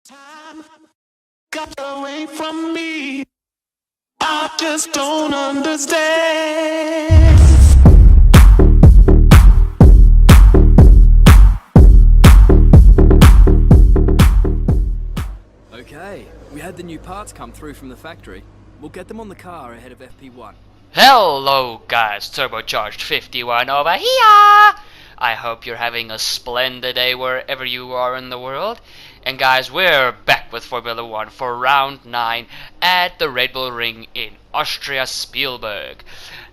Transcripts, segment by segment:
Time got away from me. I just don't understand. Okay, we had the new parts come through from the factory. We'll get them on the car ahead of FP1. Hello guys, Turbocharged 51 over here! I hope you're having a splendid day wherever you are in the world. And guys, we're back with Formula 1 for round 9 at the Red Bull Ring in Austria Spielberg.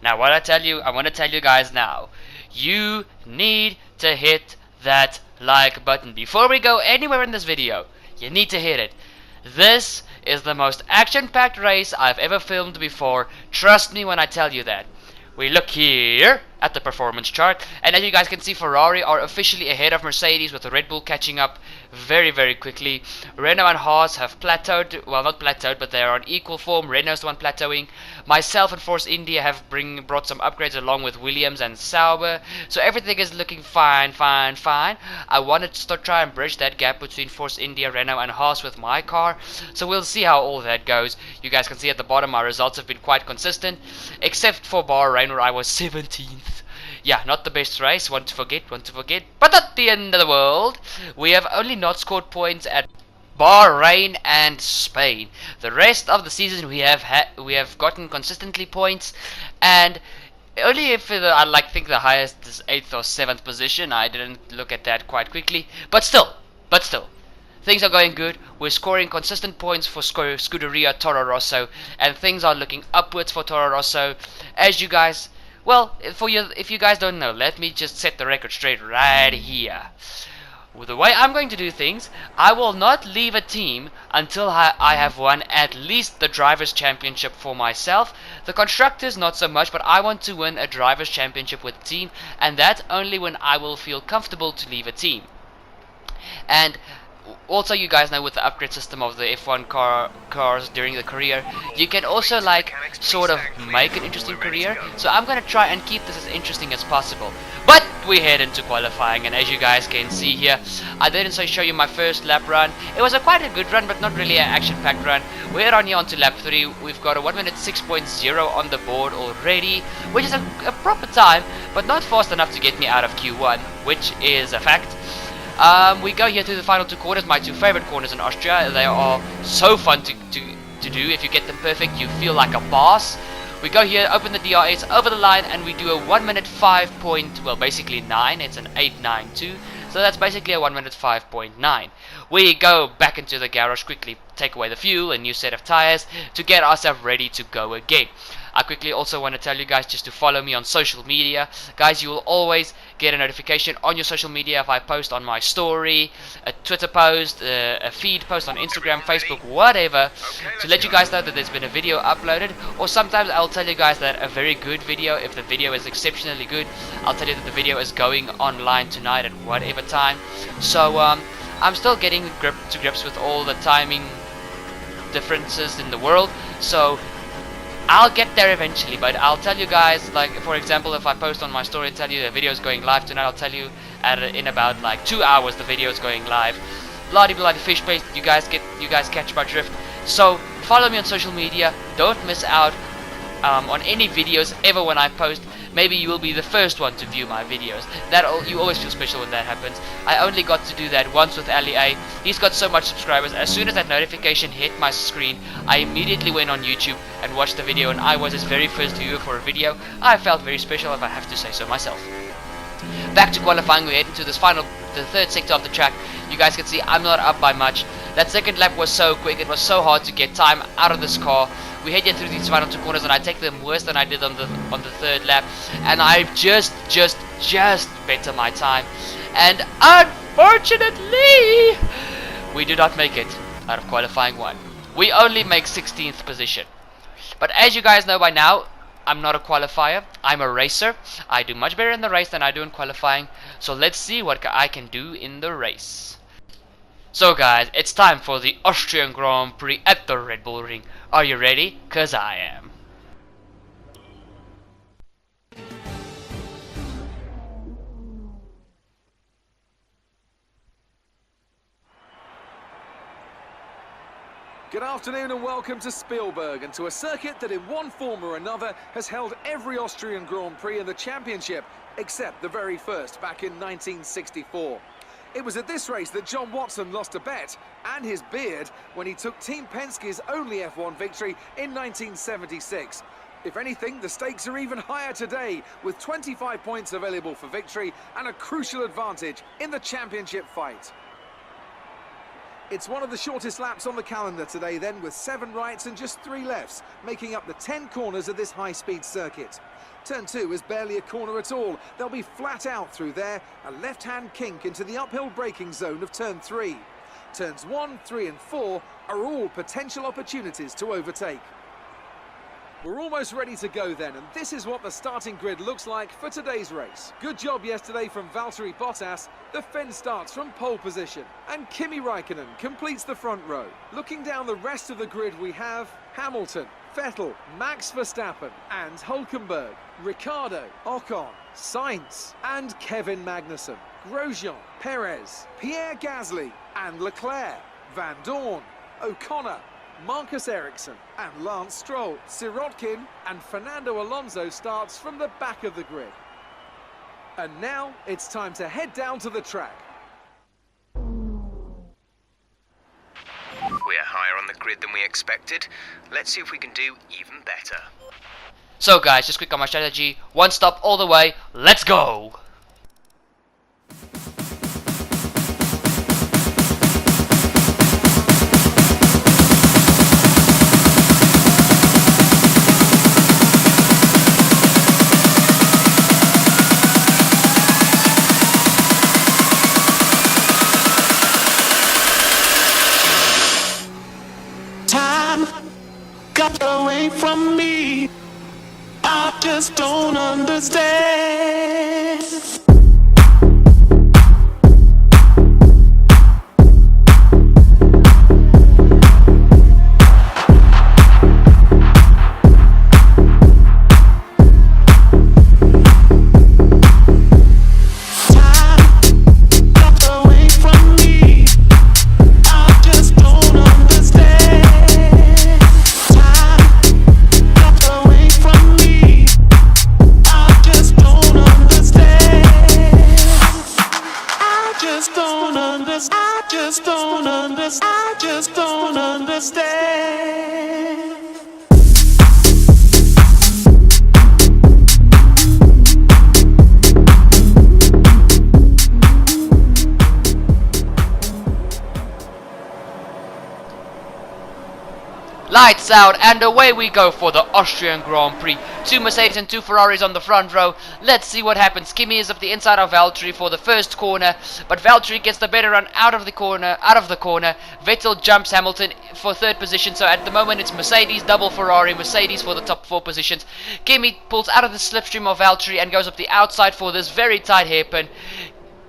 Now what I want to tell you guys now. You need to hit that like button. Before we go anywhere in this video, you need to hit it. This is the most action-packed race I've ever filmed before. Trust me when I tell you that. We look here at the performance chart, and as you guys can see, Ferrari are officially ahead of Mercedes, with the Red Bull catching up very quickly. Renault and Haas have plateaued, well, not plateaued, but they are on equal form. Renault's the one plateauing. Myself and Force India have brought some upgrades along with Williams and Sauber, so everything is looking fine. I wanted to try and bridge that gap between Force India, Renault and Haas with my car, so we'll see how all that goes. You guys can see at the bottom my results have been quite consistent, except for Bahrain where I was 17th. Yeah, not the best race, one to forget, but not the end of the world. We have only not scored points at Bahrain and Spain. The rest of the season we have gotten consistently points, and only if I think the highest is 8th or 7th position. I didn't look at that quite quickly, but still, things are going good. We're scoring consistent points for Scuderia Toro Rosso, and things are looking upwards for Toro Rosso. As you guys, well, if you guys don't know, let me just set the record straight right here. The way I'm going to do things, I will not leave a team until I have won at least the Drivers' Championship for myself. The Constructors not so much, but I want to win a Drivers' Championship with the team, and that's only when I will feel comfortable to leave a team. And also, you guys know, with the upgrade system of the F1 cars during the career, you can also sort of make an interesting career. So I'm gonna try and keep this as interesting as possible. But we head into qualifying, and as you guys can see here, I didn't show you my first lap run. It was quite a good run, but not really an action-packed run. We're on here onto lap 3. We've got a 1 minute 6.0 on the board already, which is a proper time, but not fast enough to get me out of Q1, which is a fact. We go here to the final 2 corners, my 2 favorite corners in Austria. They are so fun to do. If you get them perfect, you feel like a boss. We go here, open the DRS, over the line, and we do a 1 minute 5.9. It's an 8.92. So that's basically a 1 minute 5.9. We go back into the garage, quickly take away the fuel, a new set of tires, to get ourselves ready to go again. I quickly also want to tell you guys just to follow me on social media. Guys, you will always get a notification on your social media if I post on my story, a Twitter post, a feed post on Instagram, Facebook, whatever, to let you guys know that there's been a video uploaded. Or sometimes I'll tell you guys that a very good video, if the video is exceptionally good, I'll tell you that the video is going online tonight at whatever time. So I'm still getting to grips with all the timing differences in the world, so I'll get there eventually. But I'll tell you guys, like, for example, if I post on my story and tell you the video is going live tonight, I'll tell you in about 2 hours the video is going live. Bloody fish paste, you guys catch my drift. So follow me on social media, don't miss out on any videos ever when I post. Maybe you will be the first one to view my videos. You always feel special when that happens. I only got to do that once with Ali A. He's got so much subscribers. As soon as that notification hit my screen, I immediately went on YouTube and watched the video, and I was his very first viewer for a video. I felt very special, if I have to say so myself. Back to qualifying, we head into the third sector of the track. You guys can see I'm not up by much. That second lap was so quick, it was so hard to get time out of this car. We head here through these final 2 corners, and I take them worse than I did on the third lap, and I just better my time. And unfortunately, we do not make it out of qualifying 1. We only make 16th position. But as you guys know by now, I'm not a qualifier, I'm a racer. I do much better in the race than I do in qualifying. So let's see what I can do in the race. So guys, it's time for the Austrian Grand Prix at the Red Bull Ring. Are you ready? 'Cause I am. Good afternoon and welcome to Spielberg and to a circuit that in one form or another has held every Austrian Grand Prix in the championship except the very first back in 1964. It was at this race that John Watson lost a bet and his beard when he took Team Penske's only F1 victory in 1976. If anything, the stakes are even higher today with 25 points available for victory and a crucial advantage in the championship fight. It's one of the shortest laps on the calendar today then, with 7 rights and just 3 lefts, making up the 10 corners of this high-speed circuit. Turn 2 is barely a corner at all. They'll be flat out through there, a left-hand kink into the uphill braking zone of turn 3. Turns 1, 3 and 4 are all potential opportunities to overtake. We're almost ready to go then, and this is what the starting grid looks like for today's race. Good job yesterday from Valtteri Bottas. The Finn starts from pole position, and Kimi Räikkönen completes the front row. Looking down the rest of the grid, we have Hamilton, Vettel, Max Verstappen and Hülkenberg, Ricciardo, Ocon, Sainz and Kevin Magnussen, Grosjean, Perez, Pierre Gasly and Leclerc, Van Dorn, O'Connor, Marcus Ericsson and Lance Stroll. Sirotkin and Fernando Alonso starts from the back of the grid. And now it's time to head down to the track. We're higher on the grid than we expected. Let's see if we can do even better. So guys, just quick on my strategy. 1 stop all the way. Let's go! Time got away from me. I just don't understand. I just don't understand. Lights out, and away we go for the Austrian Grand Prix. 2 Mercedes and 2 Ferraris on the front row. Let's see what happens. Kimi is up the inside of Valtteri for the first corner, but Valtteri gets the better run out of the corner. Vettel jumps Hamilton for 3rd position, so at the moment it's Mercedes, double Ferrari, Mercedes for the top 4 positions. Kimi pulls out of the slipstream of Valtteri and goes up the outside for this very tight hairpin.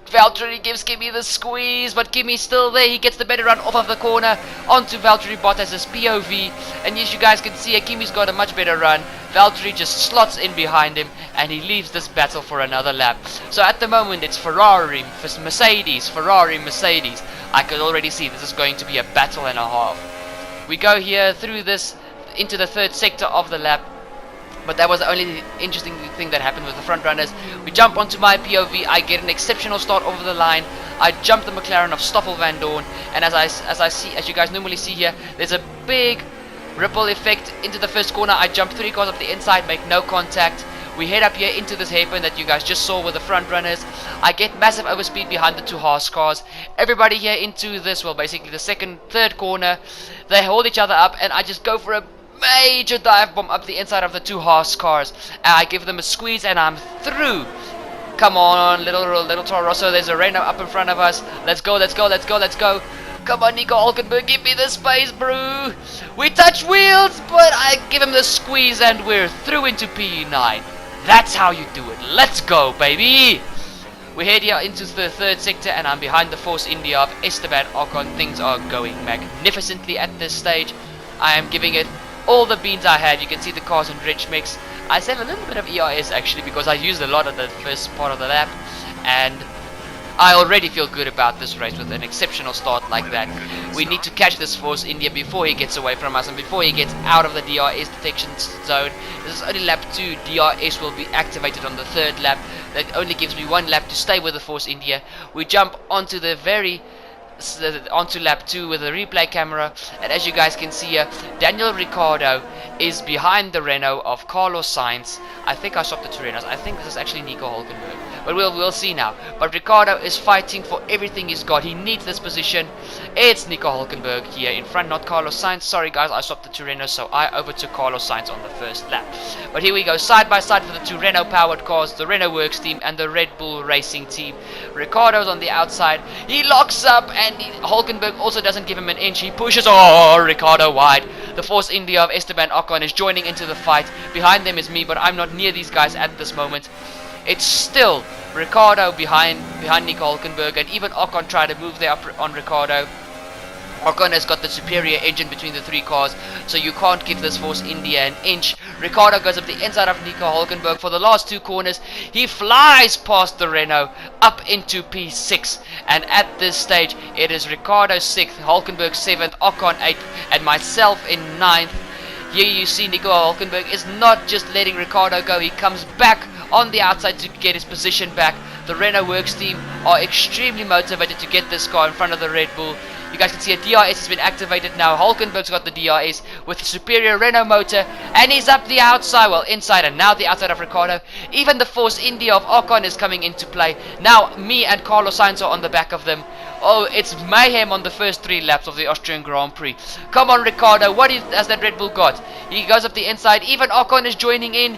Valtteri gives Kimi the squeeze, but Kimi's still there. He gets the better run off of the corner onto Valtteri Bottas' POV. And as you guys can see, Kimi's got a much better run. Valtteri just slots in behind him and he leaves this battle for another lap. So at the moment it's Ferrari, Mercedes, Ferrari, Mercedes. I could already see this is going to be a battle and a half. We go here through this into the 3rd sector of the lap. But that was the only interesting thing that happened with the front runners. We jump onto my POV. I get an exceptional start over the line. I jump the McLaren of Stoffel Van Dorn, and as you guys normally see here, there's a big ripple effect into the first corner. I jump 3 cars up the inside, make no contact. We head up here into this hairpin that you guys just saw with the front runners. I get massive overspeed behind the 2 Haas cars. Everybody here into this, well, basically the 2nd, 3rd corner. They hold each other up, and I just go for a major dive bomb up the inside of the 2 Haas cars. And I give them a squeeze and I'm through. Come on, little Toro Rosso. There's a Renault up in front of us. Let's go, let's go, let's go, let's go. Come on, Nico Hülkenberg, give me the space, bro. We touch wheels, but I give him the squeeze and we're through into P9. That's how you do it. Let's go, baby. We head here into the 3rd sector and I'm behind the Force India of Esteban Ocon. Things are going magnificently at this stage. I am giving it all the beans I have. You can see the cars in rich mix. I save a little bit of ERS actually because I used a lot of the first part of the lap, and I already feel good about this race with an exceptional start like that. We need to catch this Force India before he gets away from us and before he gets out of the DRS detection zone. This is only lap 2. DRS will be activated on the 3rd lap. That only gives me 1 lap to stay with the Force India. We jump onto lap 2 with a replay camera, and as you guys can see here, Daniel Ricciardo is behind the Renault of Carlos Sainz. I think I stopped the two Renaults. I think this is actually Nico Hulkenberg, but we'll see now. But Ricciardo is fighting for everything he's got. He needs this position. It's Nico Hulkenberg here in front, not Carlos Sainz. Sorry guys, I stopped the two Renaults, so I overtook Carlos Sainz on the 1st lap. But here we go, side by side for the two Renault powered cars, the Renault Works team and the Red Bull Racing team. Ricciardo's on the outside. He locks up, and Hulkenberg also doesn't give him an inch. He pushes, Ricciardo wide. The Force India of Esteban Ocon is joining into the fight. Behind them is me, but I'm not near these guys at this moment. It's still Ricciardo behind Nico Hulkenberg, and even Ocon tried to move there up on Ricciardo. Ocon has got the superior engine between the 3 cars, so you can't give this Force India an inch. Ricciardo goes up the inside of Nico Hulkenberg for the last 2 corners. He flies past the Renault up into P6, and at this stage it is Ricciardo 6th, Hulkenberg 7th, Ocon 8th, and myself in 9th. Here you see Nico Hulkenberg is not just letting Ricciardo go, he comes back on the outside to get his position back. The Renault Works team are extremely motivated to get this car in front of the Red Bull. You guys can see a DRS has been activated now. Hulkenberg's got the DRS with the superior Renault motor, and he's up the outside, well inside, and now the outside of Ricciardo. Even the Force India of Ocon is coming into play. Now me and Carlos Sainz are on the back of them. Oh, it's mayhem on the first 3 laps of the Austrian Grand Prix. Come on Ricciardo, what has that Red Bull got? He goes up the inside, even Ocon is joining in.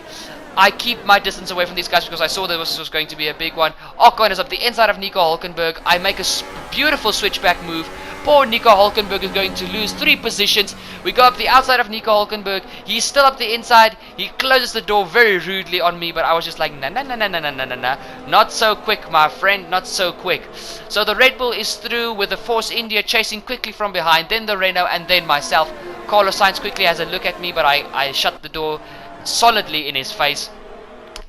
I keep my distance away from these guys because I saw this was going to be a big one. Ocon is up the inside of Nico Hulkenberg. I make a beautiful switchback move. Poor Nico Hulkenberg is going to lose 3 positions. We go up the outside of Nico Hulkenberg. He's still up the inside. He closes the door very rudely on me, but I was just like, nah. Not so quick, my friend, not so quick. So the Red Bull is through with the Force India chasing quickly from behind, then the Renault, and then myself. Carlos Sainz quickly has a look at me, but I shut the door solidly in his face.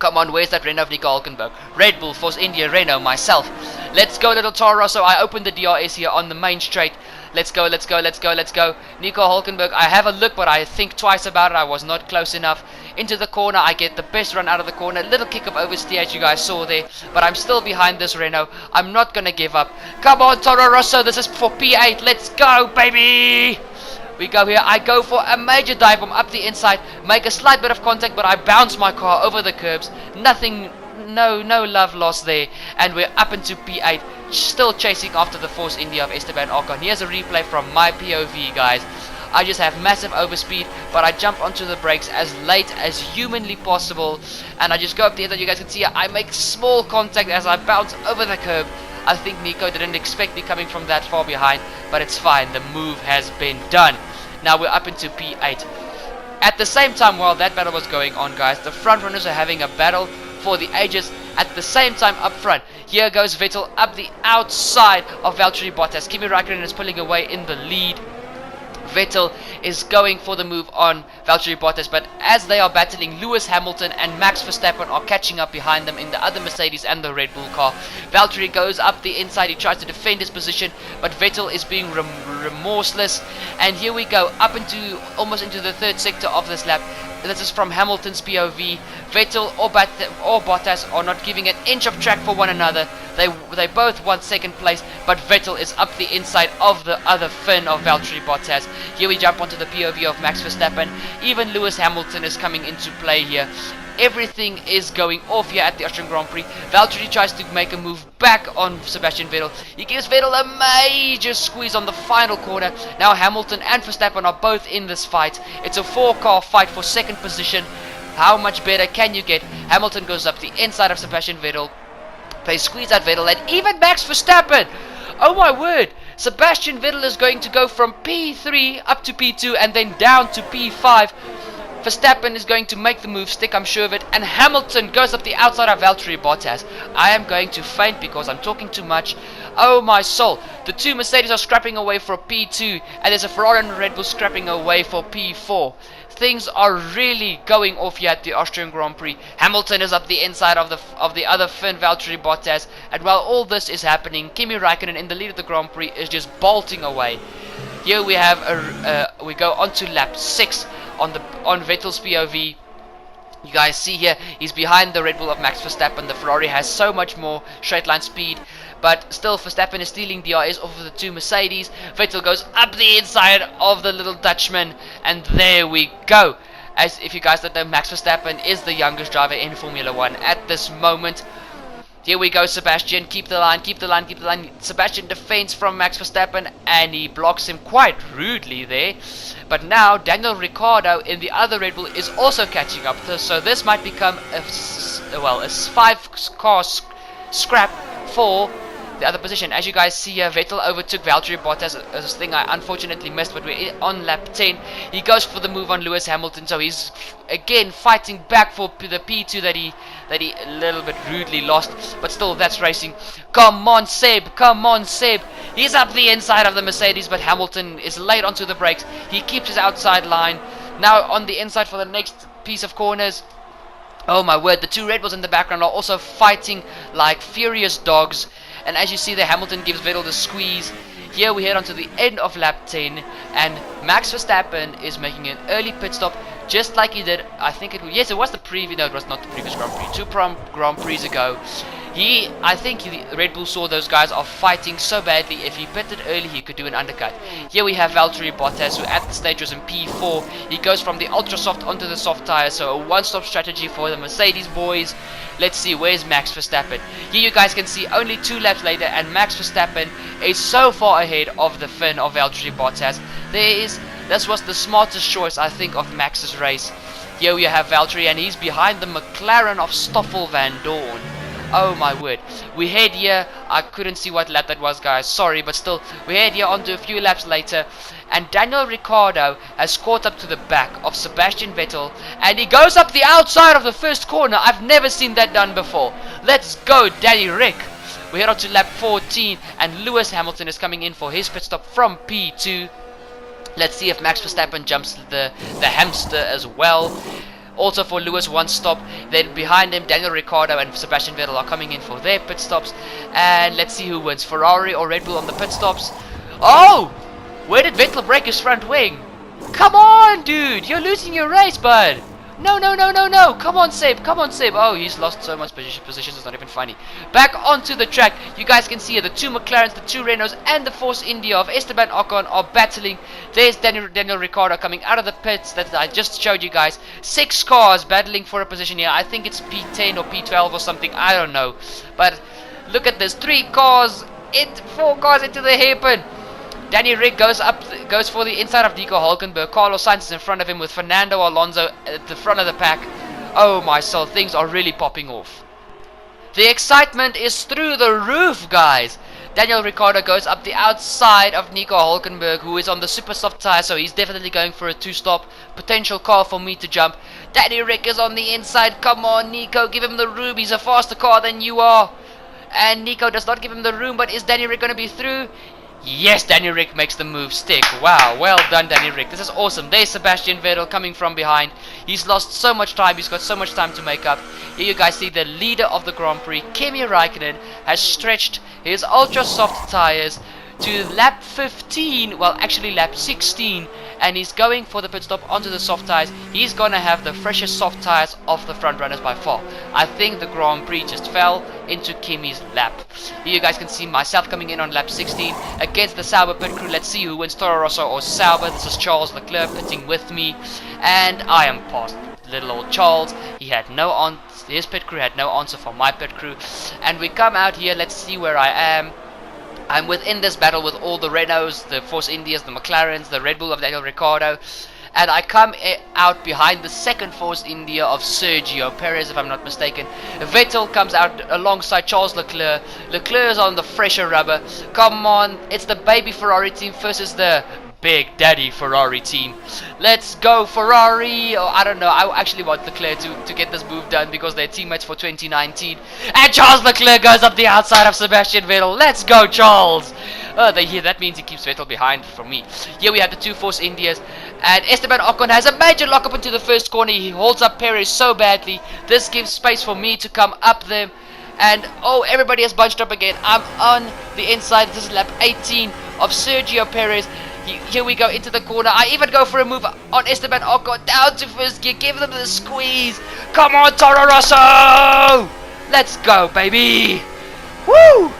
Come on, where's that Renault of Nico Hulkenberg? Red Bull, Force India, Renault, myself. Let's go, little Toro Rosso. I opened the DRS here on the main straight. Let's go. Nico Hulkenberg, I have a look, but I think twice about it. I was not close enough. Into the corner, I get the best run out of the corner. Little kick of oversteer, as you guys saw there. But I'm still behind this Renault. I'm not going to give up. Come on, Toro Rosso. This is for P8. Let's go, baby. We go here. I go for a major dive bomb up the inside, make a slight bit of contact, but I bounce my car over the curbs. Nothing, no love lost there, and we're up into P8, still chasing after the Force India of Esteban Ocon. Here's a replay from my POV, guys. I just have massive overspeed, but I jump onto the brakes as late as humanly possible, and I just go up the inside. You guys can see I make small contact as I bounce over the curb. I think Nico didn't expect me coming from that far behind, but it's fine. The move has been done. Now we're up into P8. At the same time, while that battle was going on, guys, the front runners are having a battle for the ages at the same time up front. Here goes Vettel up the outside of Valtteri Bottas. Kimi Räikkönen is pulling away in the lead. Vettel is going for the move on Valtteri Bottas, but as they are battling, Lewis Hamilton and Max Verstappen are catching up behind them in the other Mercedes and the Red Bull car. Valtteri goes up the inside, he tries to defend his position, but Vettel is being remorseless, and here we go, up into almost into the 3rd sector of this lap. This is from Hamilton's POV. Vettel or Bottas are not giving an inch of track for one another. They both want 2nd place, but Vettel is up the inside of the other fin of Valtteri Bottas. Here we jump onto the POV of Max Verstappen. Even Lewis Hamilton is coming into play here. Everything is going off here at the Austrian Grand Prix. Valtteri tries to make a move back on Sebastian Vettel. He gives Vettel a major squeeze on the final corner. Now Hamilton and Verstappen are both in this fight. It's a 4-car fight for 2nd position. How much better can you get? Hamilton goes up the inside of Sebastian Vettel. They squeeze out Vettel, and even Max Verstappen. Oh my word. Sebastian Vettel is going to go from P3 up to P2 and then down to P5. Verstappen is going to make the move stick, I'm sure of it, and Hamilton goes up the outside of Valtteri Bottas. I am going to faint because I'm talking too much. Oh my soul. The two Mercedes are scrapping away for P2, and there's a Ferrari and a Red Bull scrapping away for P4. Things are really going off here at the Austrian Grand Prix. Hamilton is up the inside of the other Finn, Valtteri Bottas, and while all this is happening, Kimi Räikkönen in the lead of the Grand Prix is just bolting away. Here we have we go on to lap 6 on Vettel's POV. You guys see here, he's behind the Red Bull of Max Verstappen. The Ferrari has so much more straight line speed, but still Verstappen is stealing DRS off of the two Mercedes. Vettel goes up the inside of the little Dutchman, and there we go. As if you guys don't know, Max Verstappen is the youngest driver in Formula 1 at this moment. Here we go, Sebastian, keep the line, keep the line, keep the line. Sebastian defends from Max Verstappen, and he blocks him quite rudely there. But now Daniel Ricciardo in the other Red Bull is also catching up, so this might become a 5-car scrap for the other position. As you guys see here, Vettel overtook Valtteri Bottas, a thing I unfortunately missed, but we're on lap 10. He goes for the move on Lewis Hamilton, so he's again fighting back for the P2 that he a little bit rudely lost, but still that's racing. Come on Seb, come on Seb. He's up the inside of the Mercedes, but Hamilton is late onto the brakes. He keeps his outside line. Now on the inside for the next piece of corners. Oh my word, the two Red Bulls in the background are also fighting like furious dogs. And as you see there, Hamilton gives Vettel the squeeze. Here we head on to the end of lap 10, and Max Verstappen is making an early pit stop, just like he did, I think it was the previous, no, it was not the previous Grand Prix, two Grand Prix ago. I think Red Bull saw those guys are fighting so badly, if he pitted early he could do an undercut. Here we have Valtteri Bottas, who at the stage was in P4. He goes from the ultra soft onto the soft tire, so a one-stop strategy for the Mercedes boys. Let's see, where's Max Verstappen? Here you guys can see only 2 laps later, and Max Verstappen is so far ahead of the Finn of Valtteri Bottas. This was the smartest choice, I think, of Max's race. Here we have Valtteri, and he's behind the McLaren of Stoffel van Dorn. Oh my word. We head here, I couldn't see what lap that was, guys, sorry, but still, we head here onto a few laps later, and Daniel Ricciardo has caught up to the back of Sebastian Vettel, and he goes up the outside of the first corner. I've never seen that done before. Let's go, Danny Rick. We head on to lap 14, and Lewis Hamilton is coming in for his pit stop from P2. Let's see if Max Verstappen jumps the hamster as well. Also for Lewis, one stop. Then behind him, Daniel Ricciardo and Sebastian Vettel are coming in for their pit stops. And let's see who wins, Ferrari or Red Bull on the pit stops. Oh! Where did Vettel break his front wing? Come on, dude! You're losing your race, bud! No, no, no, no, no! Come on, Seb! Come on, Seb! Oh, he's lost so much positions, it's not even funny. Back onto the track. You guys can see here the 2 McLarens, the 2 Renaults, and the Force India of Esteban Ocon are battling. There's Daniel Ricciardo coming out of the pits that I just showed you guys. 6 cars battling for a position here. I think it's P10 or P12 or something. I don't know. But look at this. 4 cars into the hairpin. Danny Rick goes for the inside of Nico Hülkenberg. Carlos Sainz is in front of him with Fernando Alonso at the front of the pack. Oh my soul, things are really popping off. The excitement is through the roof, guys. Daniel Ricciardo goes up the outside of Nico Hülkenberg, who is on the super soft tire, so he's definitely going for a 2-stop. Potential car for me to jump. Danny Rick is on the inside. Come on, Nico, give him the room. He's a faster car than you are. And Nico does not give him the room, but is Danny Rick going to be through? Yes, Danny Rick makes the move stick. Wow, well done, Danny Rick. This is awesome. There's Sebastian Vettel coming from behind. He's lost so much time. He's got so much time to make up. Here you guys see the leader of the Grand Prix, Kimi Räikkönen, has stretched his ultra soft tires to lap 15, well actually lap 16, and he's going for the pit stop onto the soft tires. He's gonna have the freshest soft tires of the front runners by far. I think the Grand Prix just fell into Kimi's lap. Here you guys can see myself coming in on lap 16 against the Sauber pit crew. Let's see who wins, Toro Rosso or Sauber. This is Charles Leclerc pitting with me, and I am past little old Charles. He had his pit crew had no answer for my pit crew, and we come out here. Let's see where I am. I'm within this battle with all the Renaults, the Force Indias, the McLarens, the Red Bull of Daniel Ricciardo, and I come out behind the second Force India of Sergio Perez, if I'm not mistaken. Vettel comes out alongside Charles Leclerc. Leclerc is on the fresher rubber. Come on, it's the baby Ferrari team versus the Big Daddy Ferrari team. Let's go Ferrari! Oh, I don't know, I actually want Leclerc to get this move done because they're teammates for 2019. And Charles Leclerc goes up the outside of Sebastian Vettel. Let's go Charles! That means he keeps Vettel behind for me. Here we have the two Force Indias. And Esteban Ocon has a major lock up into the first corner. He holds up Perez so badly. This gives space for me to come up there. And oh, everybody has bunched up again. I'm on the inside. This is lap 18 of Sergio Perez. Here we go into the corner. I even go for a move on Esteban Ocon down to first gear. Give them the squeeze. Come on, Toro Rosso! Let's go, baby! Woo!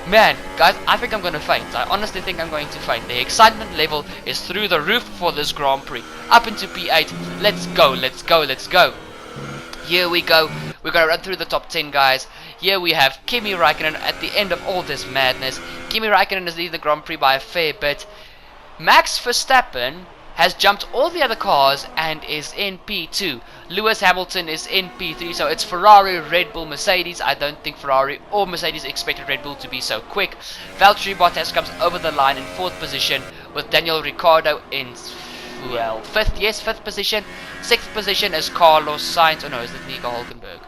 Man, guys, I think I'm going to faint. I honestly think I'm going to faint. The excitement level is through the roof for this Grand Prix. Up into P8. Let's go, let's go, let's go. Here we go. We're going to run through the top 10, guys. Here we have Kimi Raikkonen at the end of all this madness. Kimi Raikkonen is leading the Grand Prix by a fair bit. Max Verstappen has jumped all the other cars and is in P2. Lewis Hamilton is in P3, so it's Ferrari, Red Bull, Mercedes. I don't think Ferrari or Mercedes expected Red Bull to be so quick. Valtteri Bottas comes over the line in 4th position with Daniel Ricciardo in, well, 5th position. 6th position is Carlos Sainz. Oh no, is it Nico Hulkenberg?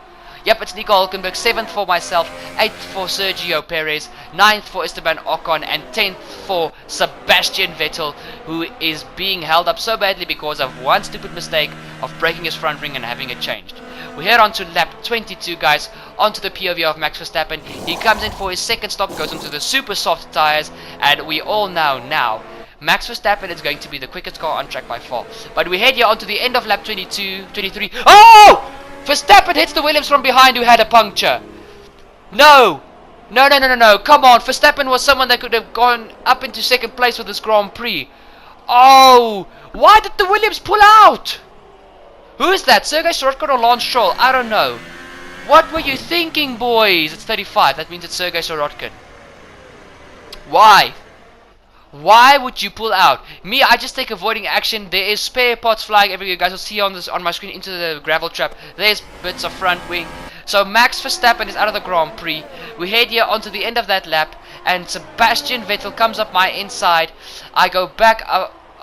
Yep, it's Nico Hulkenberg. 7th for myself, 8th for Sergio Perez, 9th for Esteban Ocon, and 10th for Sebastian Vettel, who is being held up so badly because of one stupid mistake of breaking his front ring and having it changed. We head on to lap 22, guys, onto the POV of Max Verstappen. He comes in for his second stop, goes onto the super soft tires, and we all know now Max Verstappen is going to be the quickest car on track by far. But we head here onto the end of lap 22, 23. Oh! Verstappen hits the Williams from behind who had a puncture. No! No. Come on. Verstappen was someone that could have gone up into second place with this Grand Prix. Oh! Why did the Williams pull out? Who is that? Sergei Sorokin or Lance Stroll? I don't know. What were you thinking, boys? It's 35. That means it's Sergei Sorokin. Why? Why would you pull out? Me, I just take avoiding action. There is spare parts flying everywhere. You guys will see on my screen into the gravel trap. There's bits of front wing. So Max Verstappen is out of the Grand Prix. We head here onto the end of that lap, and Sebastian Vettel comes up my inside. I go back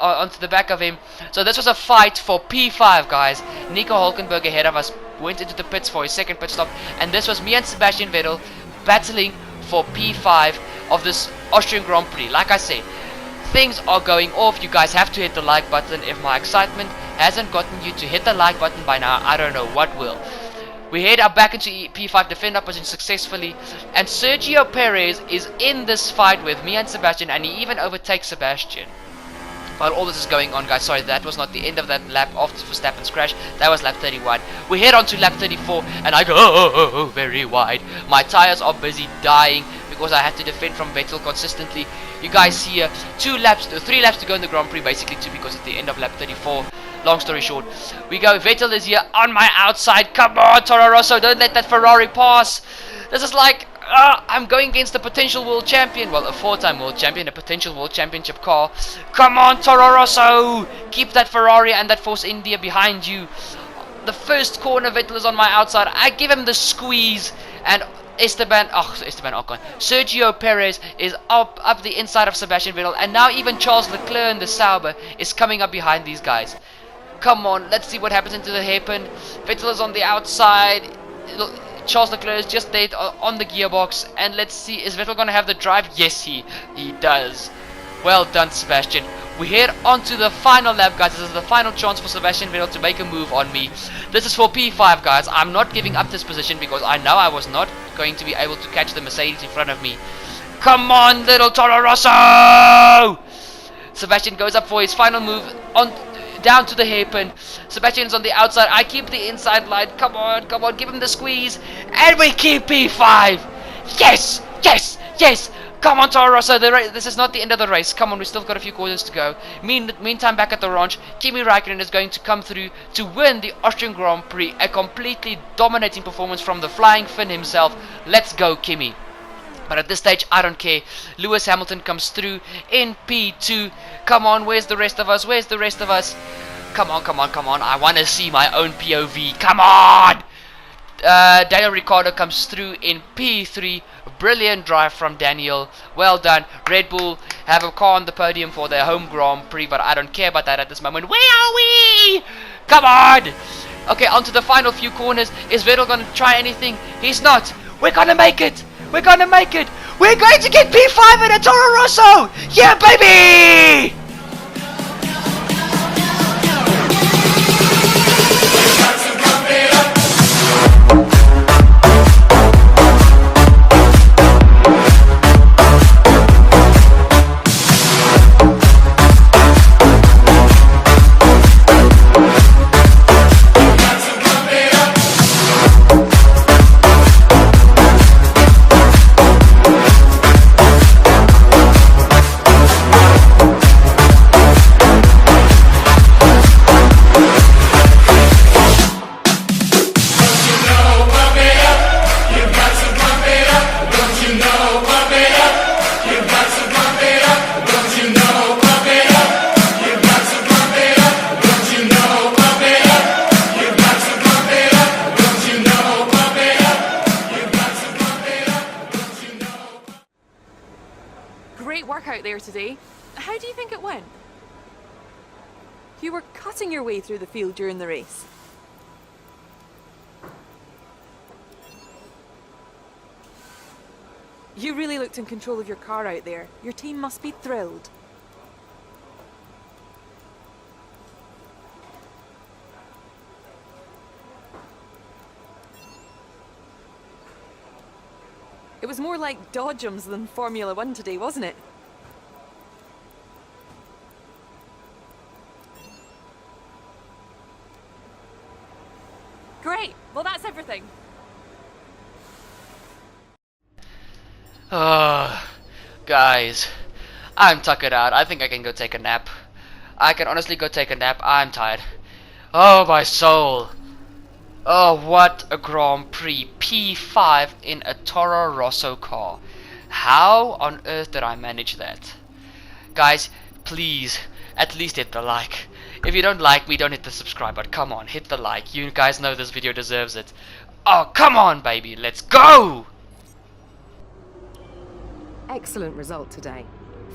onto the back of him. So this was a fight for P5, guys. Nico Hulkenberg ahead of us went into the pits for his second pit stop, and this was me and Sebastian Vettel battling for P5 of this Austrian Grand Prix. Like I said, things are going off. You guys have to hit the like button. If my excitement hasn't gotten you to hit the like button by now, I don't know what will. We head up back into P5, defend our position successfully, and Sergio Perez is in this fight with me and Sebastian, and he even overtakes Sebastian. While all this is going on, guys, sorry, that was not the end of that lap after Verstappen's crash. That was lap 31. We head on to lap 34, and I go very wide. My tires are busy dying because I had to defend from Vettel consistently. You guys see here, 3 laps to go in the Grand Prix, basically 2 because it's the end of lap 34. Long story short, we go. Vettel is here on my outside. Come on, Toro Rosso, don't let that Ferrari pass. This is like, I'm going against a potential world champion. Well, a 4-time world champion, a potential world championship car. Come on, Toro Rosso. Keep that Ferrari and that Force India behind you. The first corner, Vettel is on my outside. I give him the squeeze, and Esteban Ocon. Sergio Perez is up the inside of Sebastian Vettel, and now even Charles Leclerc in the Sauber is coming up behind these guys. Come on, let's see what happens into the hairpin. Vettel is on the outside. Charles Leclerc is just dead on the gearbox, and let's see, is Vettel going to have the drive? Yes, he does. Well done, Sebastian. We head on to the final lap, guys. This is the final chance for Sebastian Vettel to make a move on me. This is for P5, guys. I'm not giving up this position because I know I was not going to be able to catch the Mercedes in front of me. Come on, little Toro Rosso! Sebastian goes up for his final move down to the hairpin. Sebastian's on the outside. I keep the inside line. Come on, give him the squeeze. And we keep P5. Yes! Come on, Toro Rosso. This is not the end of the race. Come on, we've still got a few corners to go. Meantime, back at the ranch, Kimi Raikkonen is going to come through to win the Austrian Grand Prix. A completely dominating performance from the Flying Finn himself. Let's go, Kimi. But at this stage, I don't care. Lewis Hamilton comes through in P2. Come on, where's the rest of us? Come on. I want to see my own POV. Come on! Daniel Ricciardo comes through in P3. Brilliant drive from Daniel. Well done. Red Bull have a car on the podium for their home Grand Prix, but I don't care about that at this moment. Where are we? Come on! Okay, onto the final few corners. Is Vettel going to try anything? He's not. We're going to make it. We're going to make it. We're going to get P5 in a Toro Rosso. Yeah, baby! Great work out there today. How do you think it went? You were cutting your way through the field during the race. You really looked in control of your car out there. Your team must be thrilled. It was more like dodgems than Formula One today, wasn't it? Great! Well, that's everything. Guys, I'm tuckered out. I think I can go take a nap. I can honestly go take a nap. I'm tired. Oh, my soul. Oh, what a Grand Prix. P5 in a Toro Rosso car. How on earth did I manage that? Guys, please, at least hit the like. If you don't like me, don't hit the subscribe button. Come on, hit the like. You guys know this video deserves it. Oh, come on, baby. Let's go! Excellent result today.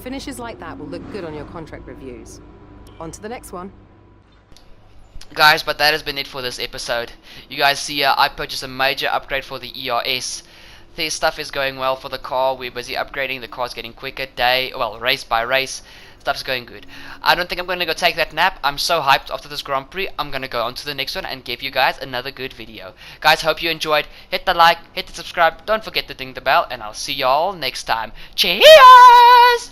Finishes like that will look good on your contract reviews. On to the next one. Guys, but that has been it for this episode. You guys see I purchased a major upgrade for the ERS. This stuff is going well for the car. We're busy upgrading. The car's getting quicker race by race. Stuff's going good. I don't think I'm going to go take that nap. I'm so hyped after this Grand Prix. I'm going to go on to the next one and give you guys another good video. Guys, hope you enjoyed. Hit the like, hit the subscribe. Don't forget to ding the bell, and I'll see y'all next time. Cheers!